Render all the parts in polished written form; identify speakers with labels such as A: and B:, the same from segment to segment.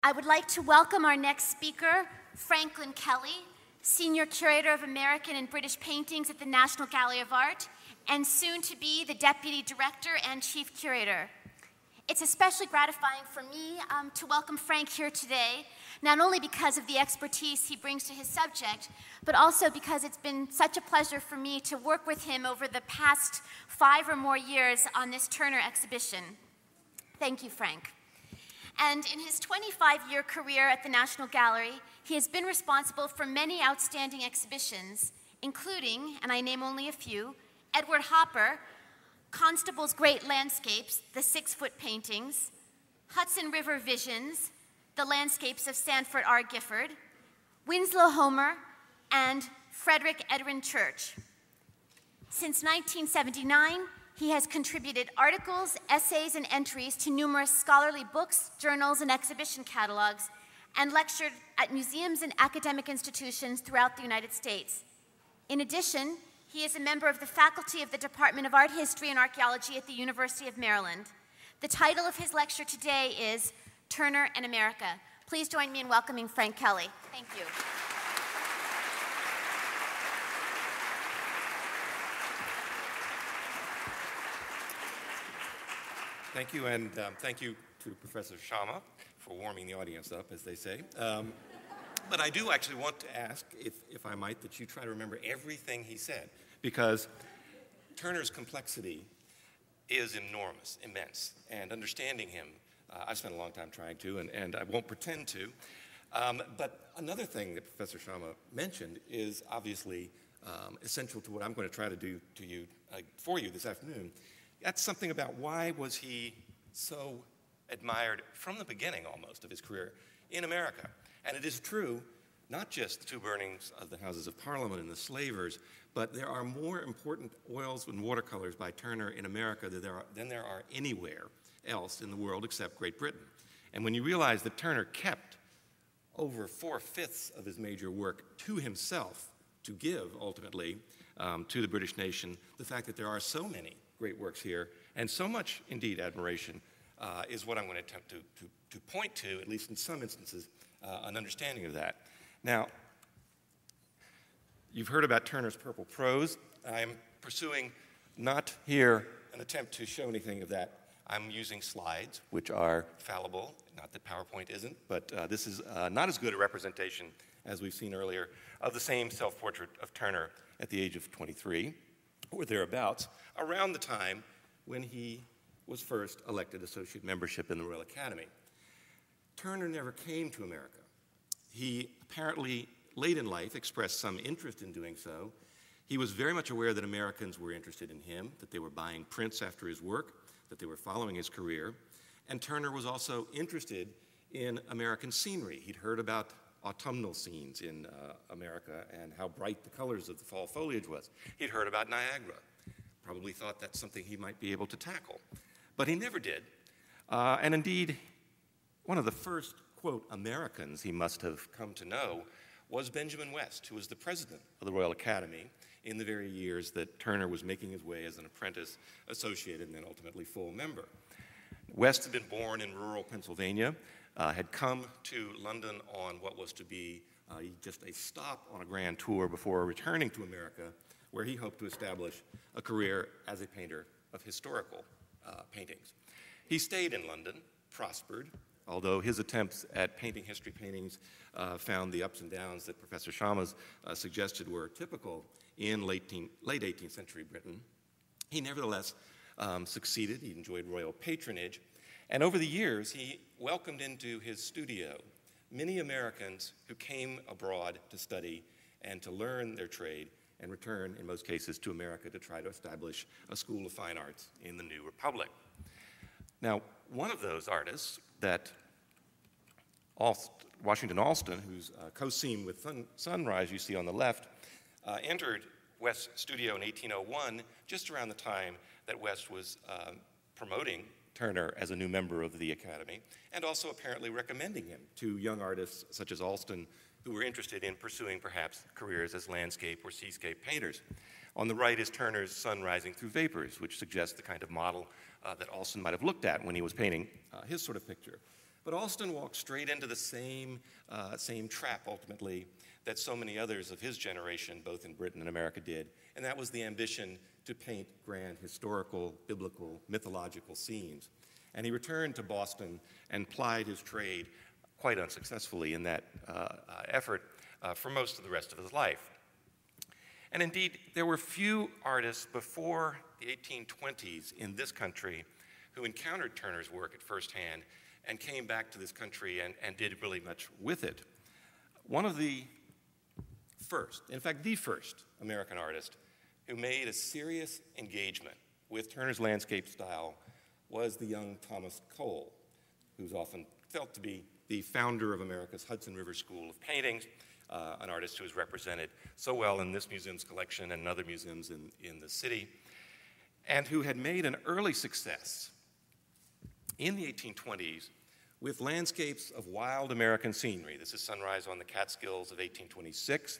A: I would like to welcome our next speaker, Franklin Kelley, Senior Curator of American and British Paintings at the National Gallery of Art, and soon to be the Deputy Director and Chief Curator. It's especially gratifying for me to welcome Frank here today, not only because of the expertise he brings to his subject, but also because it's been such a pleasure for me to work with him over the past 5 or more years on this Turner exhibition. Thank you, Frank. And in his 25-year career at the National Gallery, he has been responsible for many outstanding exhibitions, including, and I name only a few, Edward Hopper, Constable's Great Landscapes, the 6-foot paintings, Hudson River Visions, the landscapes of Sanford R. Gifford, Winslow Homer, and Frederick Edwin Church. Since 1979, he has contributed articles, essays, and entries to numerous scholarly books, journals, and exhibition catalogs, and lectured at museums and academic institutions throughout the United States. In addition, he is a member of the faculty of the Department of Art History and Archaeology at the University of Maryland. The title of his lecture today is Turner and America. Please join me in welcoming Frank Kelley. Thank you.
B: Thank you, and thank you to Professor Sharma for warming the audience up, as they say. But I do actually want to ask, if I might, that you try to remember everything he said, because Turner's complexity is enormous, immense, and understanding him, I've spent a long time trying to, and I won't pretend to. But another thing that Professor Sharma mentioned is obviously essential to what I'm going to try to do to you, for you this afternoon. That's something about why was he so admired from the beginning almost of his career in America. And it is true, not just the 2 burnings of the Houses of Parliament and the slavers, but there are more important oils and watercolors by Turner in America than there are anywhere else in the world except Great Britain. And when you realize that Turner kept over 4/5 of his major work to himself to give ultimately to the British nation, the fact that there are so many great works here, and so much, indeed, admiration, is what I'm going to attempt to point to, at least in some instances, an understanding of that. Now, you've heard about Turner's purple prose. I'm pursuing not here an attempt to show anything of that. I'm using slides, which are fallible, not that PowerPoint isn't, but this is not as good a representation as we've seen earlier of the same self-portrait of Turner at the age of 23, or thereabouts, around the time when he was first elected associate membership in the Royal Academy. Turner never came to America. He apparently, late in life, expressed some interest in doing so. He was very much aware that Americans were interested in him, that they were buying prints after his work, that they were following his career. And Turner was also interested in American scenery. He'd heard about autumnal scenes in America and how bright the colors of the fall foliage was. He'd heard about Niagara, probably thought that's something he might be able to tackle. But he never did. And indeed, one of the first, quote, Americans he must have come to know was Benjamin West, who was the president of the Royal Academy in the very years that Turner was making his way as an apprentice, associated, and then ultimately full member. West had been born in rural Pennsylvania, had come to London on what was to be just a stop on a grand tour before returning to America, where he hoped to establish a career as a painter of historical paintings. He stayed in London, prospered, although his attempts at painting history paintings found the ups and downs that Professor Sharma's suggested were typical in late 18th century Britain. He nevertheless succeeded. He enjoyed royal patronage. And over the years, he welcomed into his studio many Americans who came abroad to study and to learn their trade and return, in most cases, to America to try to establish a school of fine arts in the new republic. Now, one of those artists that Washington Allston, who's co-seen with Sunrise, you see on the left, entered West's studio in 1801, just around the time that West was promoting Turner as a new member of the Academy, and also apparently recommending him to young artists such as Allston, who were interested in pursuing perhaps careers as landscape or seascape painters. On the right is Turner's Sun Rising Through Vapors, which suggests the kind of model that Allston might have looked at when he was painting his sort of picture. But Alston walked straight into the same trap, ultimately, that so many others of his generation, both in Britain and America, did, and that was the ambition to paint grand historical, biblical, mythological scenes. And he returned to Boston and plied his trade quite unsuccessfully in that effort for most of the rest of his life. And indeed, there were few artists before the 1820s in this country who encountered Turner's work at first hand and came back to this country and did really much with it. One of the first, in fact, the first American artist who made a serious engagement with Turner's landscape style was the young Thomas Cole, who's often felt to be the founder of America's Hudson River School of Paintings, an artist who is represented so well in this museum's collection and other museums in the city, and who had made an early success in the 1820s with landscapes of wild American scenery. This is Sunrise on the Catskills of 1826.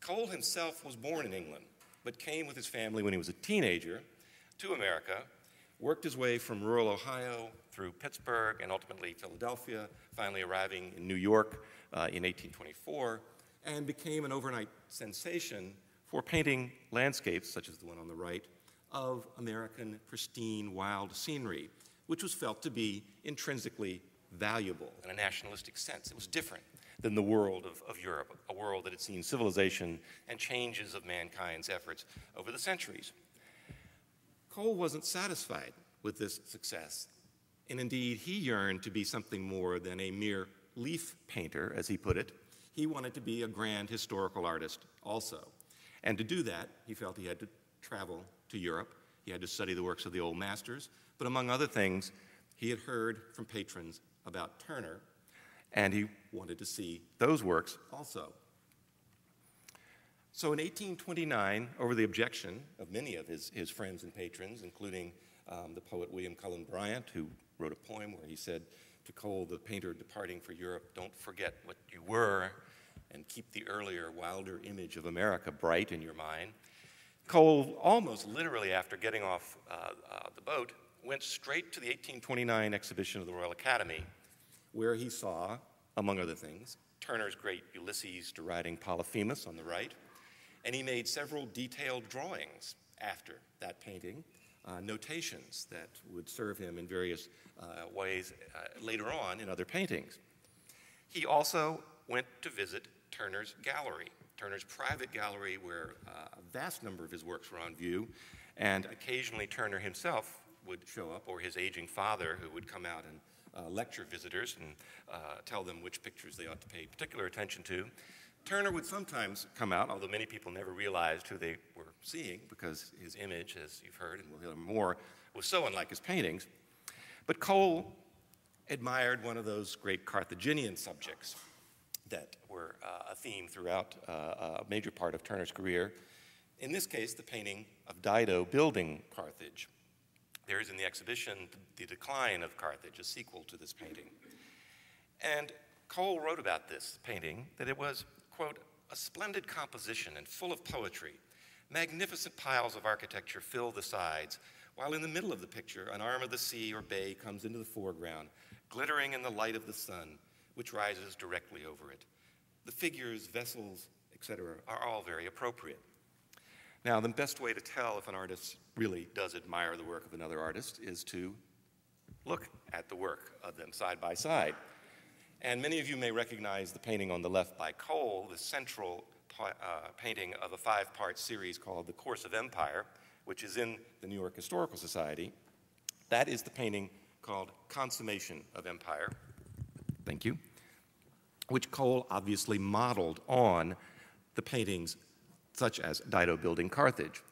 B: Cole himself was born in England, but came with his family when he was a teenager to America, worked his way from rural Ohio through Pittsburgh and ultimately Philadelphia, finally arriving in New York in 1824, and became an overnight sensation for painting landscapes, such as the one on the right, of American pristine wild scenery, which was felt to be intrinsically valuable in a nationalistic sense. It was different than the world of Europe, a world that had seen civilization and changes of mankind's efforts over the centuries. Cole wasn't satisfied with this success, and indeed he yearned to be something more than a mere leaf painter, as he put it. He wanted to be a grand historical artist also. And to do that, he felt he had to travel to Europe. He had to study the works of the old masters. But among other things, he had heard from patrons about Turner, and he wanted to see those works also. So in 1829, over the objection of many of his friends and patrons, including the poet William Cullen Bryant, who wrote a poem where he said to Cole, the painter departing for Europe, "Don't forget what you were and keep the earlier, wilder image of America bright in your mind." Cole, almost literally after getting off the boat, went straight to the 1829 exhibition of the Royal Academy, where he saw, among other things, Turner's great Ulysses deriding Polyphemus on the right, and he made several detailed drawings after that painting, notations that would serve him in various ways later on in other paintings. He also went to visit Turner's gallery, Turner's private gallery, where a vast number of his works were on view, and occasionally Turner himself would show up, or his aging father, who would come out and lecture visitors and tell them which pictures they ought to pay particular attention to. Turner would sometimes come out, although many people never realized who they were seeing because his image, as you've heard and we'll hear more, was so unlike his paintings. But Cole admired one of those great Carthaginian subjects that were a theme throughout a major part of Turner's career. In this case, the painting of Dido building Carthage. There is in the exhibition The Decline of Carthage, a sequel to this painting. And Cole wrote about this painting that it was, quote, "a splendid composition and full of poetry. Magnificent piles of architecture fill the sides, while in the middle of the picture, an arm of the sea or bay comes into the foreground, glittering in the light of the sun, which rises directly over it. The figures, vessels, etc., are all very appropriate." Now, the best way to tell if an artist really does admire the work of another artist is to look at the work of them side by side. And many of you may recognize the painting on the left by Cole, the central painting of a 5-part series called The Course of Empire, which is in the New York Historical Society. That is the painting called Consummation of Empire. Thank you. Which Cole obviously modeled on the paintings such as Dido building Carthage.